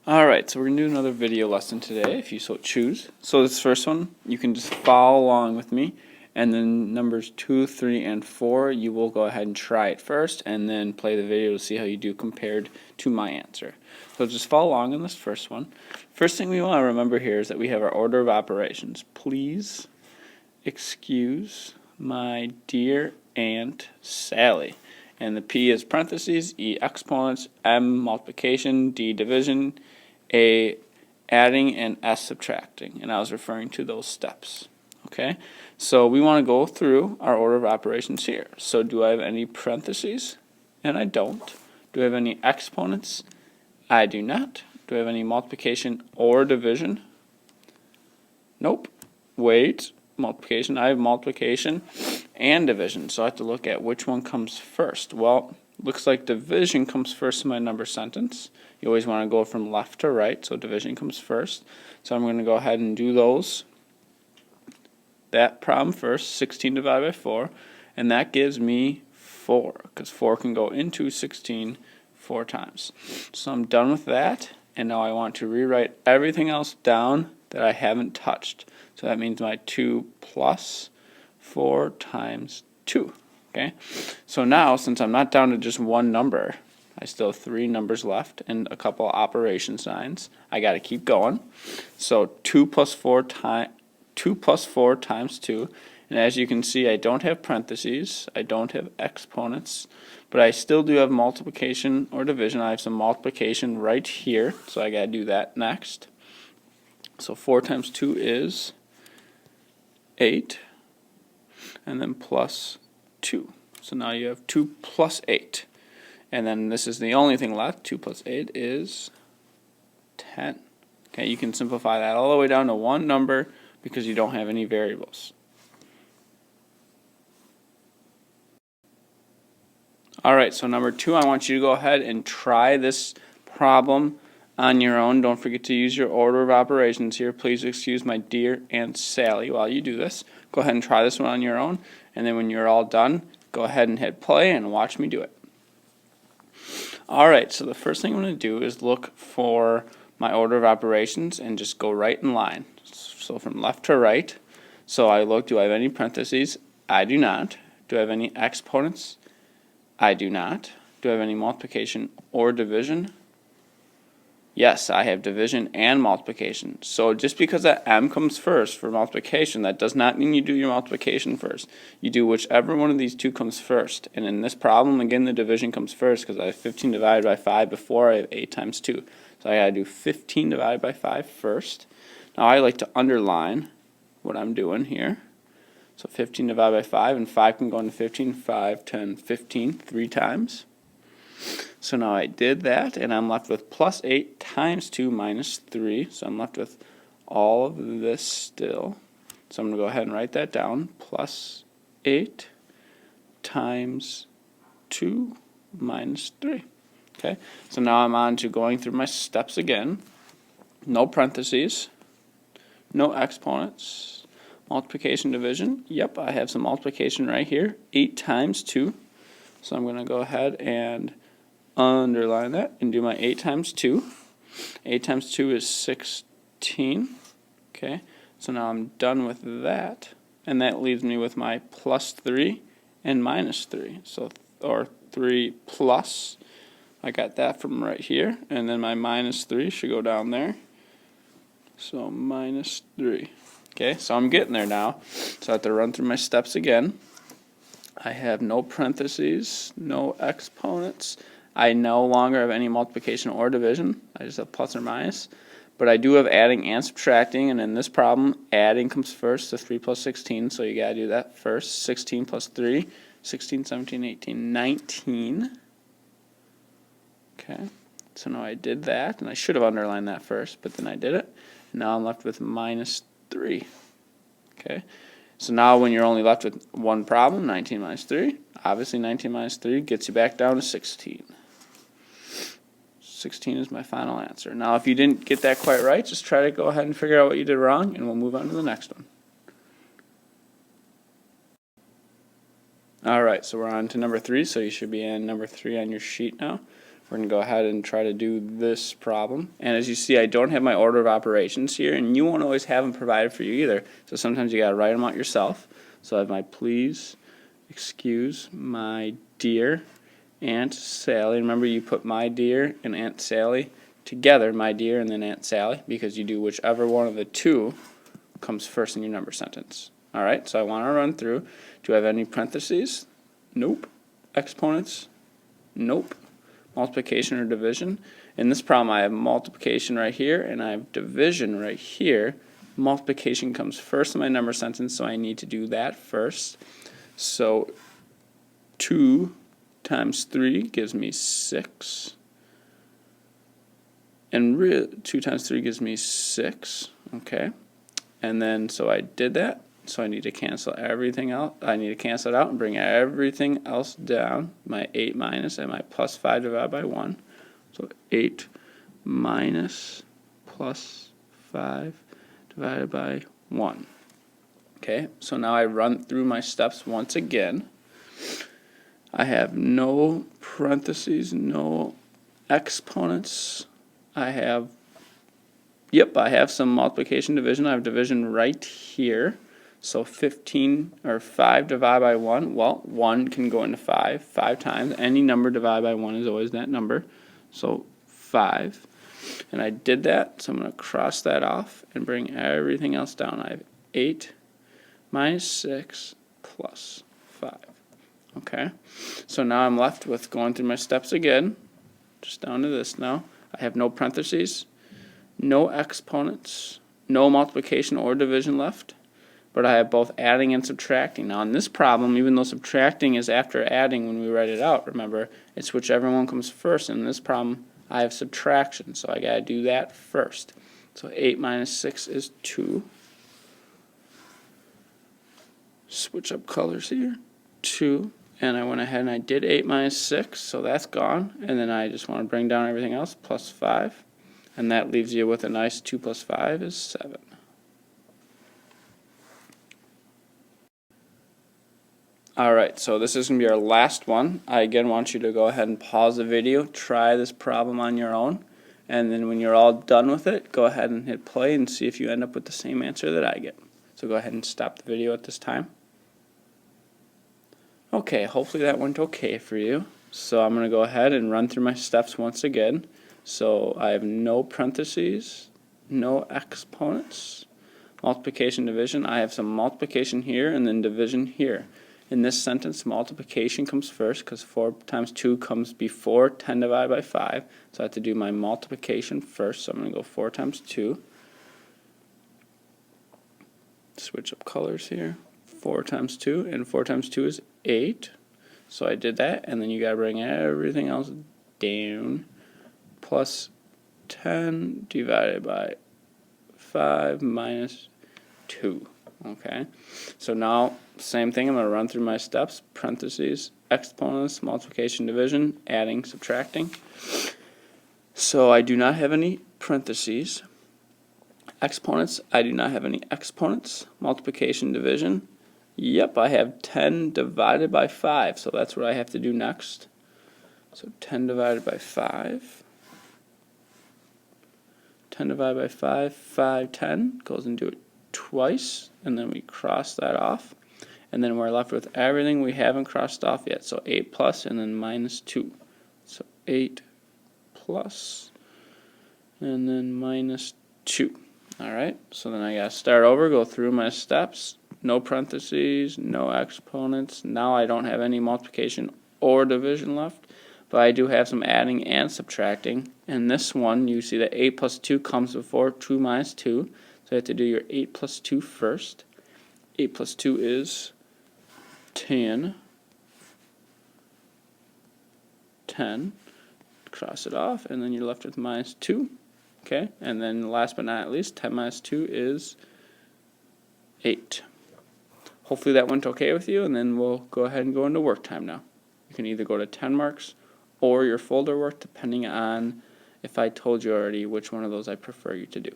Alright, so we're going to do another video lesson today, if you so choose. So this first one, you can just follow along with me, and then numbers 2, 3, and 4, you will go ahead and try it first, and then play the video to see how you do compared to my answer. So just follow along on this first one. First thing we want to remember here is that we have our order of operations. Please excuse my dear Aunt Sally. And the P is parentheses, E exponents, M multiplication, D division, A adding, and S subtracting. And I was referring to those steps. Okay, so we want to go through our order of operations here. So do I have any parentheses? And I don't. Do I have any exponents? I do not. Do I have any multiplication or division? Nope. Wait. Multiplication. I have multiplication and division, so I have to look at which one comes first. Well, looks like division comes first in my number sentence. You always want to go from left to right, so division comes first. So I'm going to go ahead and do that problem first, 16 divided by 4, and that gives me 4, because 4 can go into 16 4 times. So I'm done with that, and now I want to rewrite everything else down that I haven't touched. So that means my 2 plus 4 times 2. Okay, so now since I'm not down to just one number, I still have 3 numbers left and a couple of operation signs. I got to keep going. So 2 plus 4 times 2, and as you can see, I don't have parentheses, I don't have exponents, but I still do have multiplication or division. I have some multiplication right here, so I got to do that next. So 4 times 2 is 8, and then plus 2. So now you have 2 plus 8. And then this is the only thing left. 2 plus 8 is 10. Okay, you can simplify that all the way down to one number because you don't have any variables. Alright, so number 2, I want you to go ahead and try this problem on your own. Don't forget to use your order of operations here. Please excuse my dear Aunt Sally while you do this. Go ahead and try this one on your own, and then when you're all done, go ahead and hit play and watch me do it. Alright, so the first thing I'm going to do is look for my order of operations and just go right in line. So from left to right. So I look, do I have any parentheses? I do not. Do I have any exponents? I do not. Do I have any multiplication or division? Yes, I have division and multiplication. So just because that M comes first for multiplication, that does not mean you do your multiplication first. You do whichever one of these two comes first. And in this problem, again, the division comes first because I have 15 divided by 5 before I have 8 times 2. So I got to do 15 divided by 5 first. Now I like to underline what I'm doing here. So 15 divided by 5, and 5 can go into 15, 5, 10, 15, 3 times. So now I did that, and I'm left with plus 8 times 2 minus 3. So I'm left with all of this still. So I'm going to go ahead and write that down. Plus 8 times 2 minus 3. Okay, so now I'm on to going through my steps again. No parentheses, no exponents, multiplication, division. Yep, I have some multiplication right here. 8 times 2. So I'm going to go ahead and underline that and do my 8 times 2. 8 times 2 is 16. Okay, so now I'm done with that, and that leaves me with my plus 3 and minus 3. So, or 3 plus, I got that from right here, and then my minus 3 should go down there. So minus 3. Okay, so I'm getting there now. So I have to run through my steps again. I have no parentheses, no exponents. I no longer have any multiplication or division. I just have plus or minus. But I do have adding and subtracting, and in this problem, adding comes first, so 3 plus 16, so you got to do that first. 16 plus 3, 16, 17, 18, 19. Okay, so now I did that, and I should have underlined that first, but then I did it. Now I'm left with minus 3. Okay, so now when you're only left with one problem, 19 minus 3, obviously 19 minus 3 gets you back down to 16. 16 is my final answer. Now if you didn't get that quite right, just try to go ahead and figure out what you did wrong, and we'll move on to the next one. Alright, so we're on to number 3, so you should be in number 3 on your sheet now. We're going to go ahead and try to do this problem. And as you see, I don't have my order of operations here, and you won't always have them provided for you either. So sometimes you got to write them out yourself. So I have my please excuse my dear Aunt Sally. Remember, you put my dear and Aunt Sally together, my dear and then Aunt Sally, because you do whichever one of the two comes first in your number sentence. Alright, so I want to run through. Do I have any parentheses? Nope. Exponents? Nope. Multiplication or division? In this problem I have multiplication right here and I have division right here. Multiplication comes first in my number sentence, so I need to do that first. So 2 times 3 gives me 6. And 2 times 3 gives me 6. Okay. And then, so I did that. So I need to cancel everything out. I need to cancel it out and bring everything else down. My 8 minus and my plus 5 divided by 1. So 8 minus plus 5 divided by 1. Okay, so now I run through my steps once again. I have no parentheses, no exponents. I have some multiplication, division. I have division right here. So 15 or 5 divided by 1. Well, 1 can go into 5 times. Any number divided by 1 is always that number. So 5. And I did that, so I'm going to cross that off and bring everything else down. I have 8 minus 6 plus 5. Okay, so now I'm left with going through my steps again, just down to this now. I have no parentheses, no exponents, no multiplication or division left, but I have both adding and subtracting. Now in this problem, even though subtracting is after adding when we write it out, remember, it's whichever one comes first. In this problem, I have subtraction, so I got to do that first. So 8 minus 6 is 2. Switch up colors here. 2. And I went ahead and I did 8 minus 6, so that's gone. And then I just want to bring down everything else, plus 5. And that leaves you with a nice 2 plus 5 is 7. Alright, so this is going to be our last one. I again want you to go ahead and pause the video, try this problem on your own, and then when you're all done with it, go ahead and hit play and see if you end up with the same answer that I get. So go ahead and stop the video at this time. Okay, hopefully that went okay for you. So I'm going to go ahead and run through my steps once again. So I have no parentheses, no exponents, multiplication, division. I have some multiplication here and then division here. In this sentence, multiplication comes first because 4 times 2 comes before 10 divided by 5. So I have to do my multiplication first. So I'm going to go 4 times 2. Switch up colors here. 4 times 2, and 4 times 2 is 8. So I did that, and then you got to bring everything else down. Plus 10 divided by 5 minus 2. Okay, so now same thing. I'm going to run through my steps: parentheses, exponents, multiplication, division, adding, subtracting. So I do not have any parentheses. Exponents, I do not have any exponents. Multiplication, division. Yep, I have 10 divided by 5, so that's what I have to do next. So 10 divided by 5. 10 divided by 5, 5, 10. Goes and do it twice, and then we cross that off. And then we're left with everything we haven't crossed off yet. So 8 plus and then minus 2. So 8 plus and then minus 2. Alright, so then I got to start over, go through my steps. No parentheses, no exponents. Now I don't have any multiplication or division left, but I do have some adding and subtracting. In this one, you see that 8 plus 2 comes before 2 minus 2, so you have to do your 8 plus 2 first. 8 plus 2 is 10. 10. Cross it off, and then you're left with minus 2. Okay, and then last but not least, 10 minus 2 is 8. Hopefully that went okay with you, and then we'll go ahead and go into work time now. You can either go to 10 marks or your folder work, depending on if I told you already which one of those I prefer you to do.